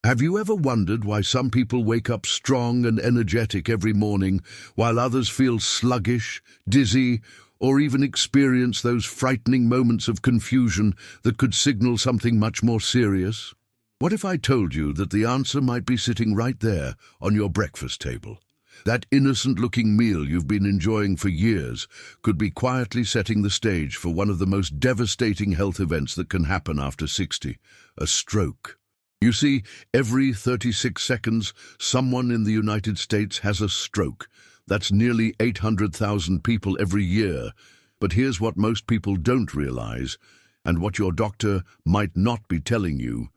Have you ever wondered why some people wake up strong and energetic every morning, while others feel sluggish, dizzy, or even experience those frightening moments of confusion that could signal something much more serious? What if I told you that the answer might be sitting right there on your breakfast table? That innocent-looking meal you've been enjoying for years could be quietly setting the stage for one of the most devastating health events that can happen after 60, a stroke. You see, every 36 seconds, someone in the United States has a stroke. That's nearly 800,000 people every year. But here's what most people don't realize, and what your doctor might not be telling you.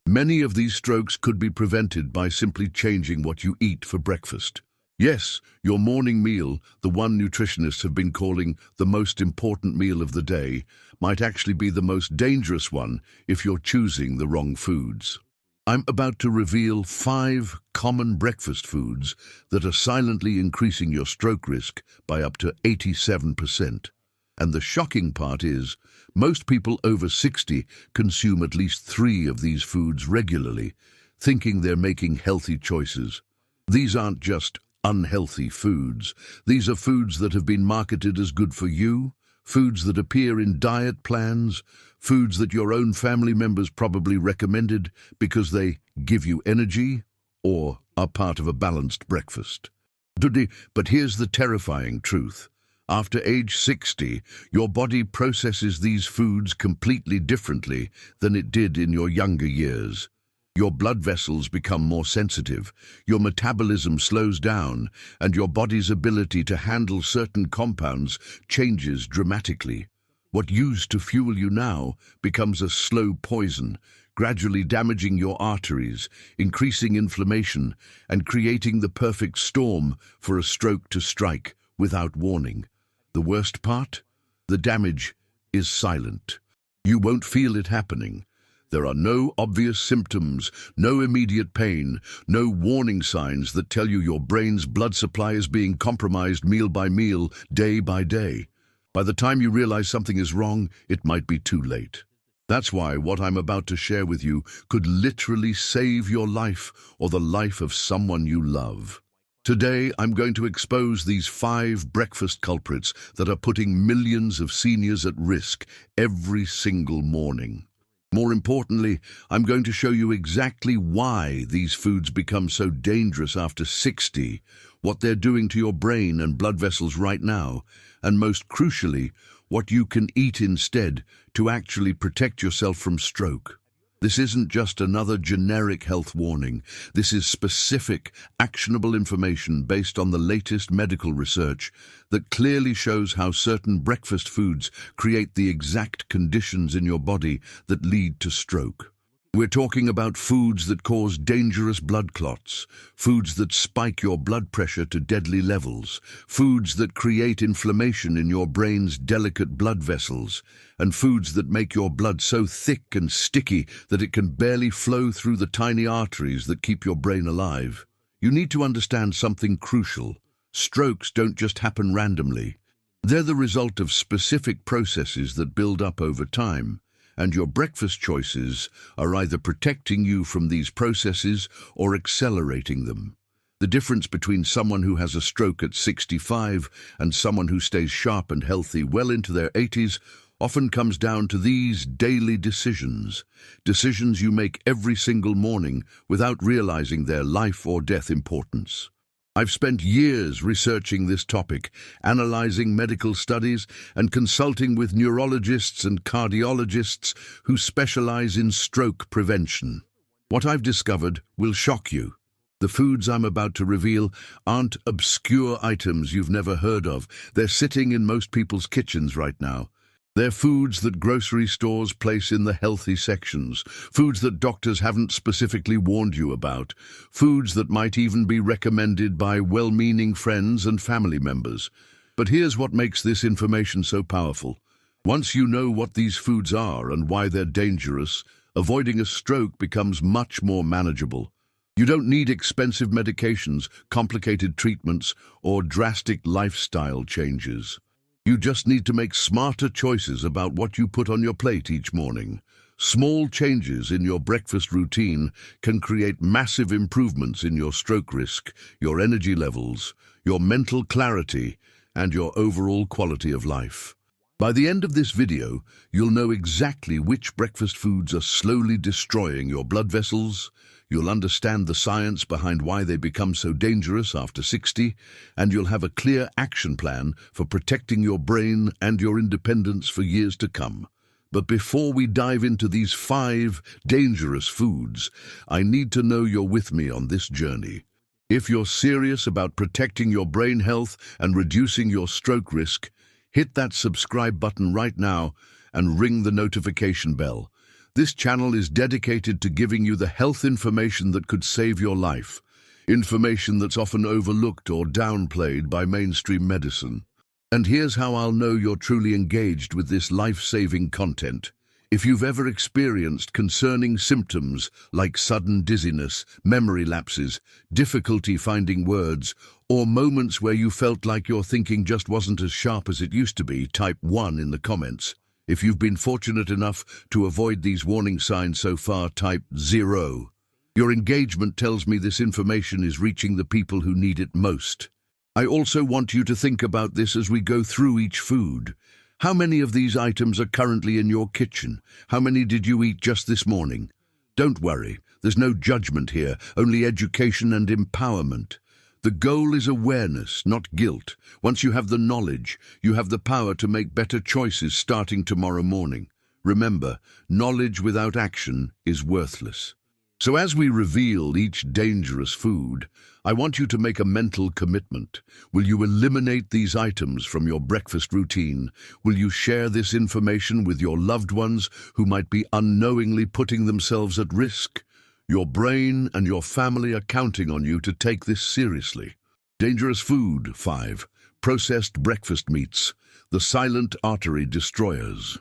Many of these strokes could be prevented by simply changing what you eat for breakfast. Yes, your morning meal, the one nutritionists have been calling the most important meal of the day, might actually be the most dangerous one if you're choosing the wrong foods. I'm about to reveal 5 common breakfast foods that are silently increasing your stroke risk by up to 87%. And the shocking part is, most people over 60 consume at least 3 of these foods regularly, thinking they're making healthy choices. These aren't just unhealthy foods. These are foods that have been marketed as good for you, foods that appear in diet plans, foods that your own family members probably recommended because they give you energy or are part of a balanced breakfast. But here's the terrifying truth. After age 60, your body processes these foods completely differently than it did in your younger years. Your blood vessels become more sensitive, your metabolism slows down, and your body's ability to handle certain compounds changes dramatically. What used to fuel you now becomes a slow poison, gradually damaging your arteries, increasing inflammation, and creating the perfect storm for a stroke to strike without warning. The worst part? The damage is silent. You won't feel it happening. There are no obvious symptoms, no immediate pain, no warning signs that tell you your brain's blood supply is being compromised meal by meal, day by day. By the time you realize something is wrong, it might be too late. That's why what I'm about to share with you could literally save your life or the life of someone you love. Today, I'm going to expose these 5 breakfast culprits that are putting millions of seniors at risk every single morning. More importantly, I'm going to show you exactly why these foods become so dangerous after 60, what they're doing to your brain and blood vessels right now, and most crucially, what you can eat instead to actually protect yourself from stroke. This isn't just another generic health warning. This is specific, actionable information based on the latest medical research that clearly shows how certain breakfast foods create the exact conditions in your body that lead to stroke. We're talking about foods that cause dangerous blood clots, foods that spike your blood pressure to deadly levels, foods that create inflammation in your brain's delicate blood vessels, and foods that make your blood so thick and sticky that it can barely flow through the tiny arteries that keep your brain alive. You need to understand something crucial. Strokes don't just happen randomly. They're the result of specific processes that build up over time. And your breakfast choices are either protecting you from these processes or accelerating them. The difference between someone who has a stroke at 65 and someone who stays sharp and healthy well into their 80s often comes down to these daily decisions. Decisions you make every single morning without realizing their life or death importance. I've spent years researching this topic, analyzing medical studies and consulting with neurologists and cardiologists who specialize in stroke prevention. What I've discovered will shock you. The foods I'm about to reveal aren't obscure items you've never heard of. They're sitting in most people's kitchens right now. They're foods that grocery stores place in the healthy sections, foods that doctors haven't specifically warned you about, foods that might even be recommended by well-meaning friends and family members. But here's what makes this information so powerful. Once you know what these foods are and why they're dangerous, avoiding a stroke becomes much more manageable. You don't need expensive medications, complicated treatments, or drastic lifestyle changes. You just need to make smarter choices about what you put on your plate each morning. Small changes in your breakfast routine can create massive improvements in your stroke risk, your energy levels, your mental clarity, and your overall quality of life. By the end of this video, you'll know exactly which breakfast foods are slowly destroying your blood vessels, you'll understand the science behind why they become so dangerous after 60, and you'll have a clear action plan for protecting your brain and your independence for years to come. But before we dive into these 5 dangerous foods, I need to know you're with me on this journey. If you're serious about protecting your brain health and reducing your stroke risk, hit that subscribe button right now and ring the notification bell. This channel is dedicated to giving you the health information that could save your life, information that's often overlooked or downplayed by mainstream medicine. And here's how I'll know you're truly engaged with this life-saving content. If you've ever experienced concerning symptoms like sudden dizziness, memory lapses, difficulty finding words, or moments where you felt like your thinking just wasn't as sharp as it used to be, type 1 in the comments. If you've been fortunate enough to avoid these warning signs so far, type 0. Your engagement tells me this information is reaching the people who need it most. I also want you to think about this as we go through each food. How many of these items are currently in your kitchen? How many did you eat just this morning? Don't worry, there's no judgment here, only education and empowerment. The goal is awareness, not guilt. Once you have the knowledge, you have the power to make better choices starting tomorrow morning. Remember, knowledge without action is worthless. So as we reveal each dangerous food, I want you to make a mental commitment. Will you eliminate these items from your breakfast routine? Will you share this information with your loved ones who might be unknowingly putting themselves at risk? Your brain and your family are counting on you to take this seriously. Dangerous food. 5. Processed breakfast meats, the silent artery destroyers.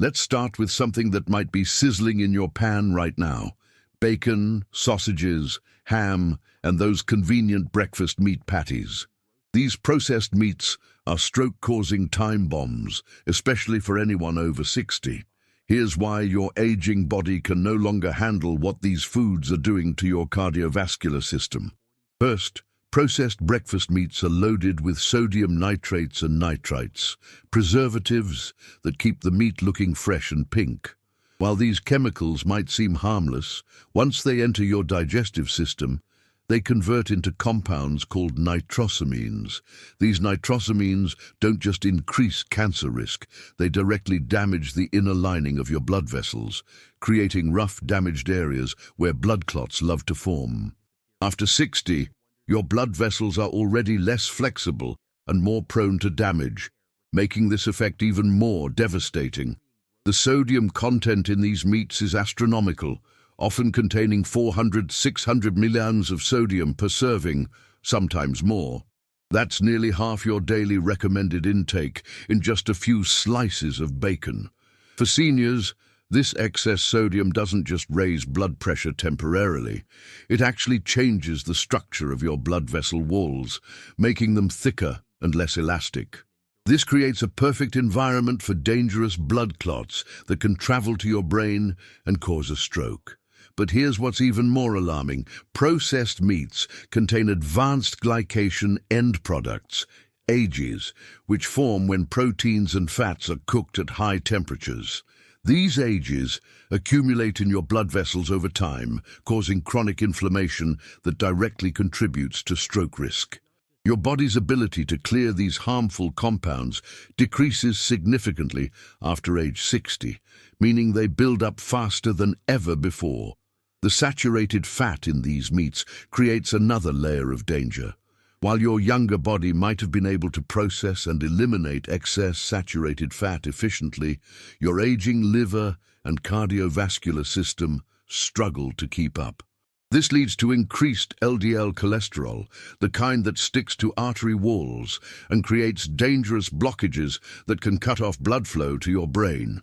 Let's start with something that might be sizzling in your pan right now. Bacon, sausages, ham, and those convenient breakfast meat patties. These processed meats are stroke-causing time bombs, especially for anyone over 60. Here's why your aging body can no longer handle what these foods are doing to your cardiovascular system. First, processed breakfast meats are loaded with sodium nitrates and nitrites, preservatives that keep the meat looking fresh and pink. While these chemicals might seem harmless, once they enter your digestive system, they convert into compounds called nitrosamines. These nitrosamines don't just increase cancer risk, they directly damage the inner lining of your blood vessels, creating rough, damaged areas where blood clots love to form. After 60, your blood vessels are already less flexible and more prone to damage, making this effect even more devastating. The sodium content in these meats is astronomical, often containing 400–600 milligrams of sodium per serving, sometimes more. That's nearly half your daily recommended intake in just a few slices of bacon. For seniors, this excess sodium doesn't just raise blood pressure temporarily, it actually changes the structure of your blood vessel walls, making them thicker and less elastic. This creates a perfect environment for dangerous blood clots that can travel to your brain and cause a stroke. But here's what's even more alarming. Processed meats contain advanced glycation end products, AGEs, which form when proteins and fats are cooked at high temperatures. These AGEs accumulate in your blood vessels over time, causing chronic inflammation that directly contributes to stroke risk. Your body's ability to clear these harmful compounds decreases significantly after age 60, meaning they build up faster than ever before. The saturated fat in these meats creates another layer of danger. While your younger body might have been able to process and eliminate excess saturated fat efficiently, your aging liver and cardiovascular system struggle to keep up. This leads to increased LDL cholesterol, the kind that sticks to artery walls and creates dangerous blockages that can cut off blood flow to your brain.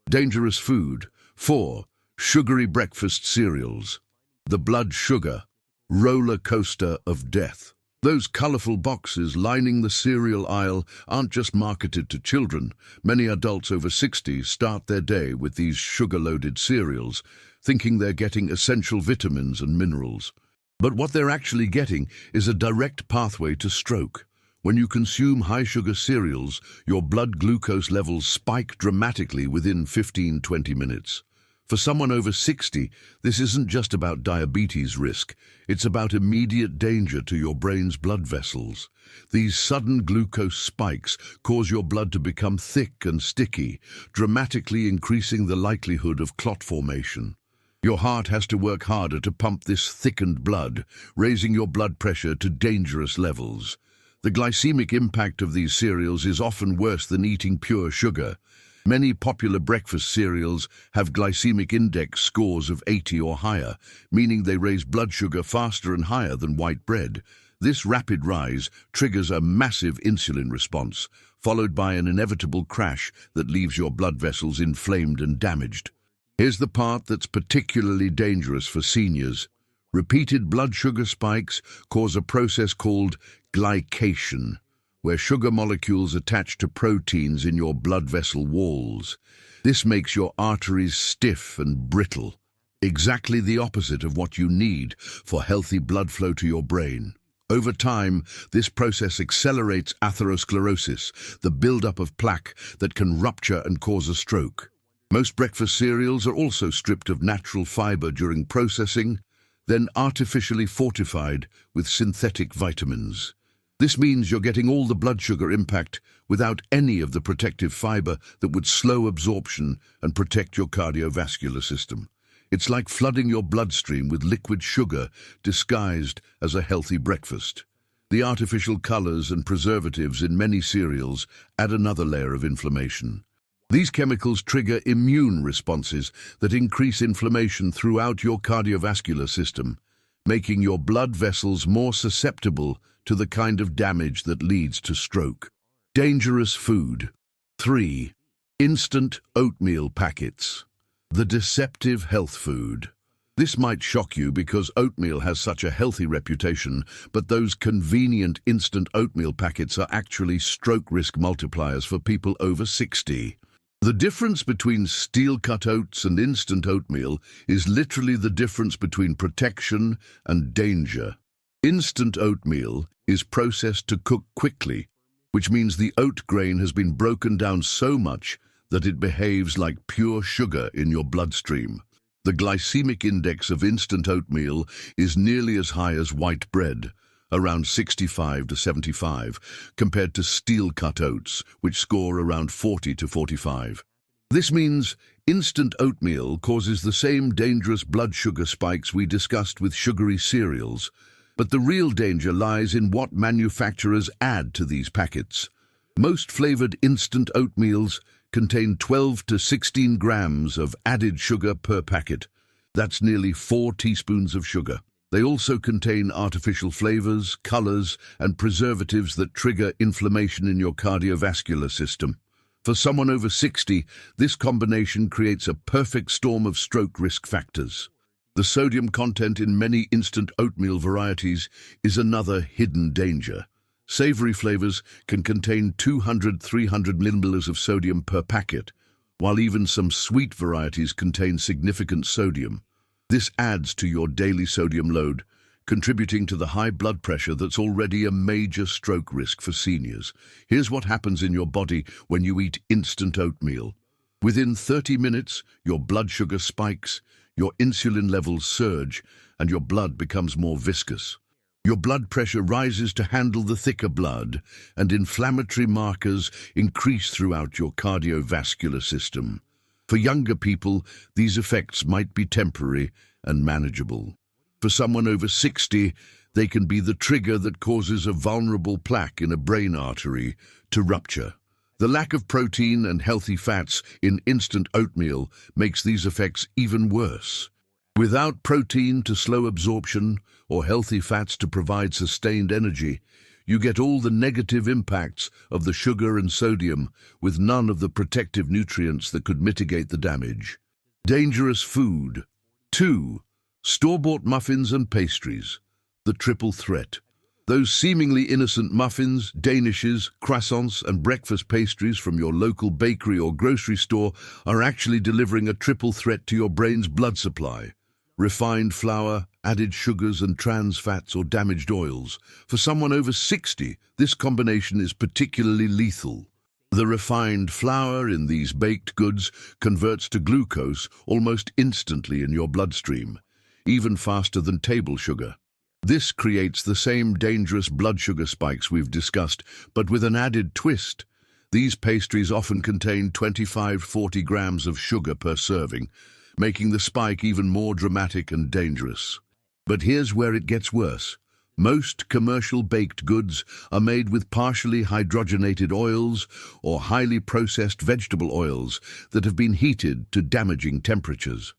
Dangerous food. 4. Sugary breakfast cereals. The blood sugar roller coaster of death. Those colorful boxes lining the cereal aisle aren't just marketed to children. Many adults over 60 start their day with these sugar-loaded cereals, thinking they're getting essential vitamins and minerals. But what they're actually getting is a direct pathway to stroke. When you consume high-sugar cereals, your blood glucose levels spike dramatically within 15-20 minutes. For someone over 60, this isn't just about diabetes risk, it's about immediate danger to your brain's blood vessels. These sudden glucose spikes cause your blood to become thick and sticky, dramatically increasing the likelihood of clot formation. Your heart has to work harder to pump this thickened blood, raising your blood pressure to dangerous levels. The glycemic impact of these cereals is often worse than eating pure sugar. Many popular breakfast cereals have glycemic index scores of 80 or higher, meaning they raise blood sugar faster and higher than white bread. This rapid rise triggers a massive insulin response, followed by an inevitable crash that leaves your blood vessels inflamed and damaged. Here's the part that's particularly dangerous for seniors. Repeated blood sugar spikes cause a process called glycation, where sugar molecules attach to proteins in your blood vessel walls. This makes your arteries stiff and brittle, exactly the opposite of what you need for healthy blood flow to your brain. Over time, this process accelerates atherosclerosis, the buildup of plaque that can rupture and cause a stroke. Most breakfast cereals are also stripped of natural fiber during processing, then artificially fortified with synthetic vitamins. This means you're getting all the blood sugar impact without any of the protective fiber that would slow absorption and protect your cardiovascular system. It's like flooding your bloodstream with liquid sugar disguised as a healthy breakfast. The artificial colors and preservatives in many cereals add another layer of inflammation. These chemicals trigger immune responses that increase inflammation throughout your cardiovascular system, making your blood vessels more susceptible to the kind of damage that leads to stroke. Dangerous food. 3. Instant oatmeal packets. The deceptive health food. This might shock you because oatmeal has such a healthy reputation, but those convenient instant oatmeal packets are actually stroke risk multipliers for people over 60. The difference between steel-cut oats and instant oatmeal is literally the difference between protection and danger. Instant oatmeal is processed to cook quickly, which means the oat grain has been broken down so much that it behaves like pure sugar in your bloodstream. The glycemic index of instant oatmeal is nearly as high as white bread, around 65 to 75, compared to steel-cut oats, which score around 40 to 45. This means instant oatmeal causes the same dangerous blood sugar spikes we discussed with sugary cereals, but the real danger lies in what manufacturers add to these packets. Most flavored instant oatmeals contain 12 to 16 grams of added sugar per packet. That's nearly 4 teaspoons of sugar. They also contain artificial flavors, colors, and preservatives that trigger inflammation in your cardiovascular system. For someone over 60, this combination creates a perfect storm of stroke risk factors. The sodium content in many instant oatmeal varieties is another hidden danger. Savory flavors can contain 200-300 milliliters of sodium per packet, while even some sweet varieties contain significant sodium. This adds to your daily sodium load, contributing to the high blood pressure that's already a major stroke risk for seniors. Here's what happens in your body when you eat instant oatmeal. Within 30 minutes, your blood sugar spikes, your insulin levels surge, and your blood becomes more viscous. Your blood pressure rises to handle the thicker blood, and inflammatory markers increase throughout your cardiovascular system. For younger people, these effects might be temporary and manageable. For someone over 60, they can be the trigger that causes a vulnerable plaque in a brain artery to rupture. The lack of protein and healthy fats in instant oatmeal makes these effects even worse. Without protein to slow absorption or healthy fats to provide sustained energy, you get all the negative impacts of the sugar and sodium with none of the protective nutrients that could mitigate the damage. Dangerous food. 2. Store-bought muffins and pastries. The triple threat. Those seemingly innocent muffins, danishes, croissants, and breakfast pastries from your local bakery or grocery store are actually delivering a triple threat to your brain's blood supply. Refined flour, added sugars and trans fats or damaged oils. For someone over 60, this combination is particularly lethal. The refined flour in these baked goods converts to glucose almost instantly in your bloodstream, even faster than table sugar. This creates the same dangerous blood sugar spikes we've discussed, but with an added twist. These pastries often contain 25–40 grams of sugar per serving, making the spike even more dramatic and dangerous. But here's where it gets worse. Most commercial baked goods are made with partially hydrogenated oils or highly processed vegetable oils that have been heated to damaging temperatures.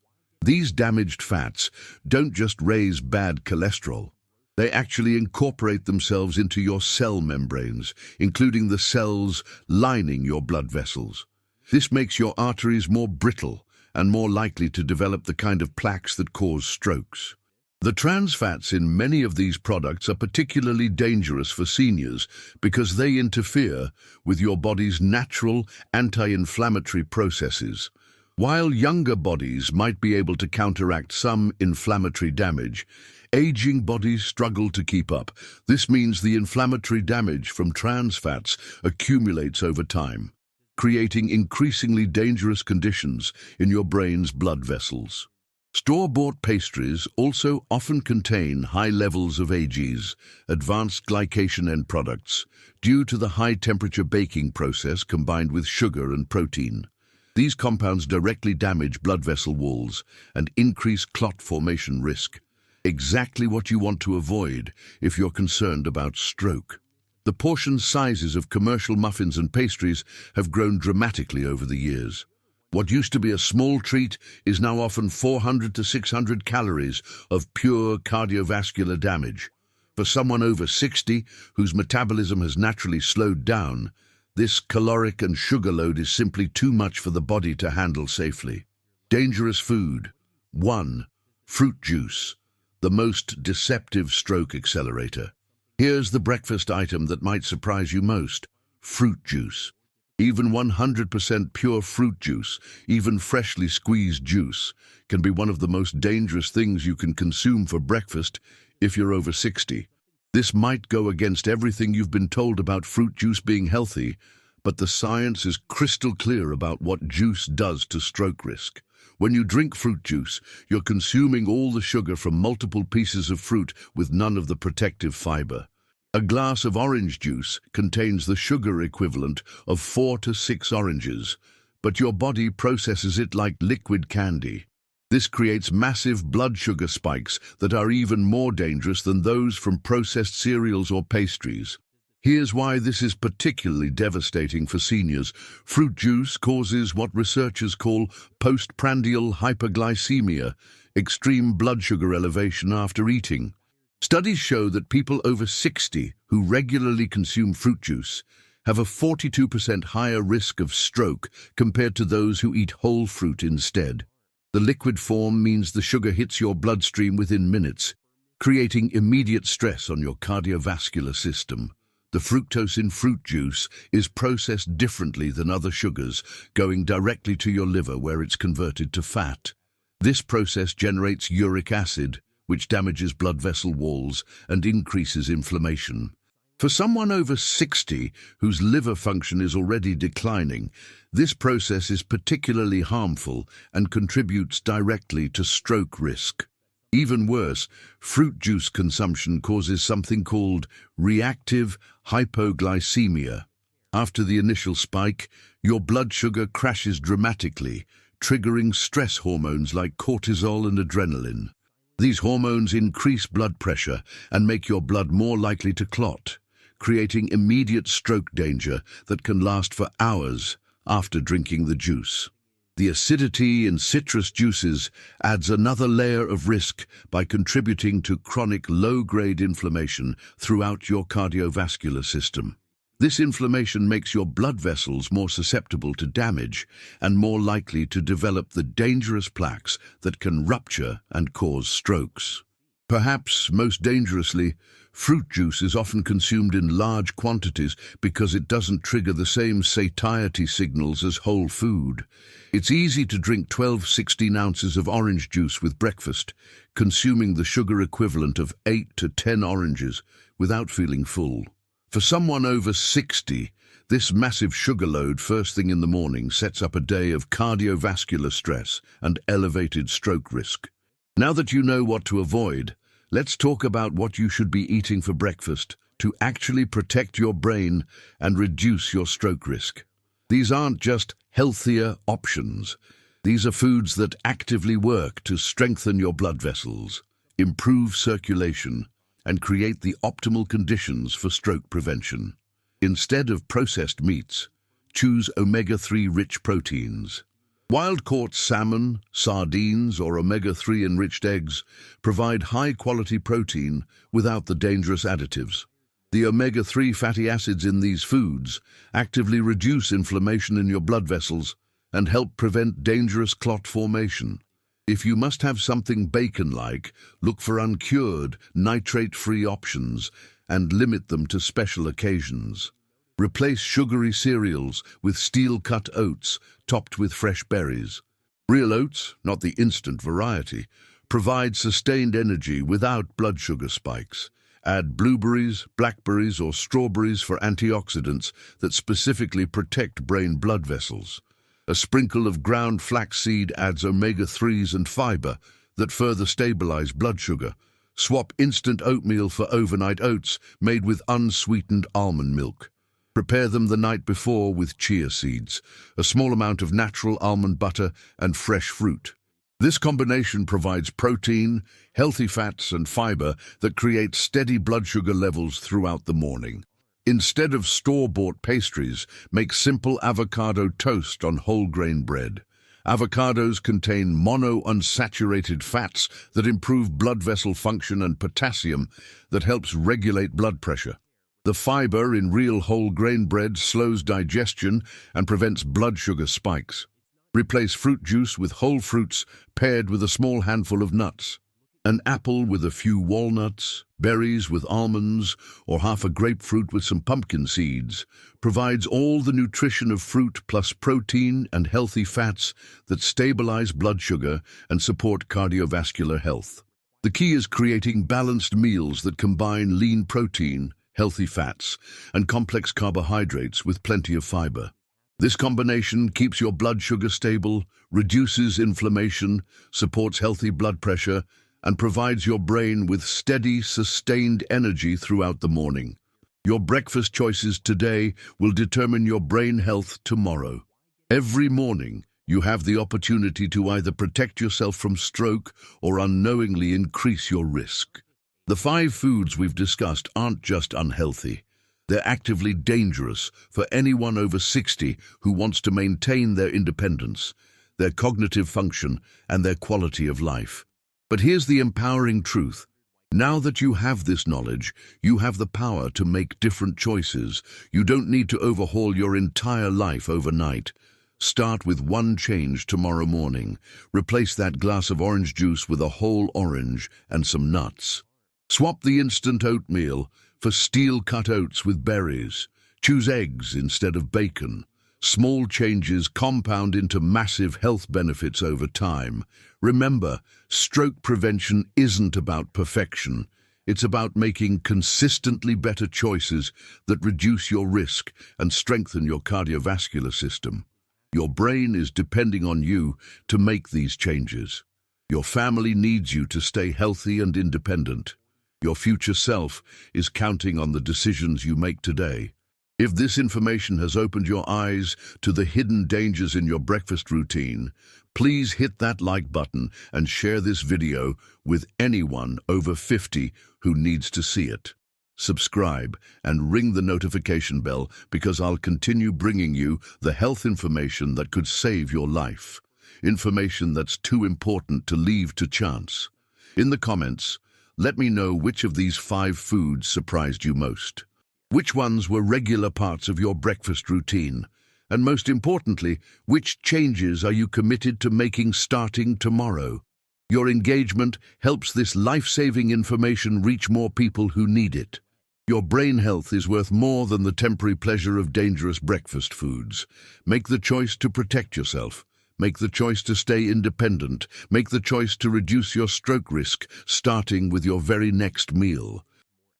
These damaged fats don't just raise bad cholesterol. They actually incorporate themselves into your cell membranes, including the cells lining your blood vessels. This makes your arteries more brittle and more likely to develop the kind of plaques that cause strokes. The trans fats in many of these products are particularly dangerous for seniors because they interfere with your body's natural anti-inflammatory processes. While younger bodies might be able to counteract some inflammatory damage, aging bodies struggle to keep up. This means the inflammatory damage from trans fats accumulates over time, creating increasingly dangerous conditions in your brain's blood vessels. Store-bought pastries also often contain high levels of AGEs, advanced glycation end products, due to the high-temperature baking process combined with sugar and protein. These compounds directly damage blood vessel walls and increase clot formation risk, exactly what you want to avoid if you're concerned about stroke. The portion sizes of commercial muffins and pastries have grown dramatically over the years. What used to be a small treat is now often 400 to 600 calories of pure cardiovascular damage. For someone over 60 whose metabolism has naturally slowed down, this caloric and sugar load is simply too much for the body to handle safely. Dangerous food. 1. Fruit juice, the most deceptive stroke accelerator. Here's the breakfast item that might surprise you most: fruit juice. Even 100% pure fruit juice, even freshly squeezed juice, can be one of the most dangerous things you can consume for breakfast if you're over 60. This might go against everything you've been told about fruit juice being healthy, but the science is crystal clear about what juice does to stroke risk. When you drink fruit juice, you're consuming all the sugar from multiple pieces of fruit with none of the protective fiber. A glass of orange juice contains the sugar equivalent of 4 to 6 oranges, but your body processes it like liquid candy. This creates massive blood sugar spikes that are even more dangerous than those from processed cereals or pastries. Here's why this is particularly devastating for seniors. Fruit juice causes what researchers call postprandial hyperglycemia, extreme blood sugar elevation after eating. Studies show that people over 60 who regularly consume fruit juice have a 42% higher risk of stroke compared to those who eat whole fruit instead. The liquid form means the sugar hits your bloodstream within minutes, creating immediate stress on your cardiovascular system. The fructose in fruit juice is processed differently than other sugars, going directly to your liver where it's converted to fat. This process generates uric acid, which damages blood vessel walls and increases inflammation. For someone over 60 whose liver function is already declining, this process is particularly harmful and contributes directly to stroke risk. Even worse, fruit juice consumption causes something called reactive hypoglycemia. After the initial spike, your blood sugar crashes dramatically, triggering stress hormones like cortisol and adrenaline. These hormones increase blood pressure and make your blood more likely to clot, creating immediate stroke danger that can last for hours after drinking the juice. The acidity in citrus juices adds another layer of risk by contributing to chronic low-grade inflammation throughout your cardiovascular system. This inflammation makes your blood vessels more susceptible to damage and more likely to develop the dangerous plaques that can rupture and cause strokes. Perhaps most dangerously, fruit juice is often consumed in large quantities because it doesn't trigger the same satiety signals as whole food. It's easy to drink 12–16 ounces of orange juice with breakfast, consuming the sugar equivalent of 8 to 10 oranges without feeling full. For someone over 60, this massive sugar load first thing in the morning sets up a day of cardiovascular stress and elevated stroke risk. Now that you know what to avoid, let's talk about what you should be eating for breakfast to actually protect your brain and reduce your stroke risk. These aren't just healthier options. These are foods that actively work to strengthen your blood vessels, improve circulation, and create the optimal conditions for stroke prevention. Instead of processed meats, choose omega-3 rich proteins. Wild-caught salmon, sardines, or omega-3 enriched eggs provide high-quality protein without the dangerous additives. The omega-3 fatty acids in these foods actively reduce inflammation in your blood vessels and help prevent dangerous clot formation. If you must have something bacon-like, look for uncured, nitrate-free options and limit them to special occasions. Replace sugary cereals with steel-cut oats topped with fresh berries. Real oats, not the instant variety, provide sustained energy without blood sugar spikes. Add blueberries, blackberries, or strawberries for antioxidants that specifically protect brain blood vessels. A sprinkle of ground flaxseed adds omega-3s and fiber that further stabilize blood sugar. Swap instant oatmeal for overnight oats made with unsweetened almond milk. Prepare them the night before with chia seeds, a small amount of natural almond butter, and fresh fruit. This combination provides protein, healthy fats, and fiber that create steady blood sugar levels throughout the morning. Instead of store-bought pastries, make simple avocado toast on whole grain bread. Avocados contain monounsaturated fats that improve blood vessel function and potassium that helps regulate blood pressure. The fiber in real whole grain bread slows digestion and prevents blood sugar spikes. Replace fruit juice with whole fruits paired with a small handful of nuts. An apple with a few walnuts, berries with almonds, or half a grapefruit with some pumpkin seeds provides all the nutrition of fruit plus protein and healthy fats that stabilize blood sugar and support cardiovascular health. The key is creating balanced meals that combine lean protein, healthy fats, and complex carbohydrates with plenty of fiber. This combination keeps your blood sugar stable, reduces inflammation, supports healthy blood pressure, and provides your brain with steady, sustained energy throughout the morning. Your breakfast choices today will determine your brain health tomorrow. Every morning, you have the opportunity to either protect yourself from stroke or unknowingly increase your risk. The 5 foods we've discussed aren't just unhealthy. They're actively dangerous for anyone over 60 who wants to maintain their independence, their cognitive function, and their quality of life. But here's the empowering truth. Now that you have this knowledge, you have the power to make different choices. You don't need to overhaul your entire life overnight. Start with one change tomorrow morning. Replace that glass of orange juice with a whole orange and some nuts. Swap the instant oatmeal for steel-cut oats with berries. Choose eggs instead of bacon. Small changes compound into massive health benefits over time. Remember, stroke prevention isn't about perfection. It's about making consistently better choices that reduce your risk and strengthen your cardiovascular system. Your brain is depending on you to make these changes. Your family needs you to stay healthy and independent. Your future self is counting on the decisions you make today. If this information has opened your eyes to the hidden dangers in your breakfast routine, please hit that like button and share this video with anyone over 50 who needs to see it. Subscribe and ring the notification bell because I'll continue bringing you the health information that could save your life. Information that's too important to leave to chance. In the comments, let me know which of these 5 foods surprised you most. Which ones were regular parts of your breakfast routine? And most importantly, which changes are you committed to making starting tomorrow? Your engagement helps this life-saving information reach more people who need it. Your brain health is worth more than the temporary pleasure of dangerous breakfast foods. Make the choice to protect yourself. Make the choice to stay independent. Make the choice to reduce your stroke risk, starting with your very next meal.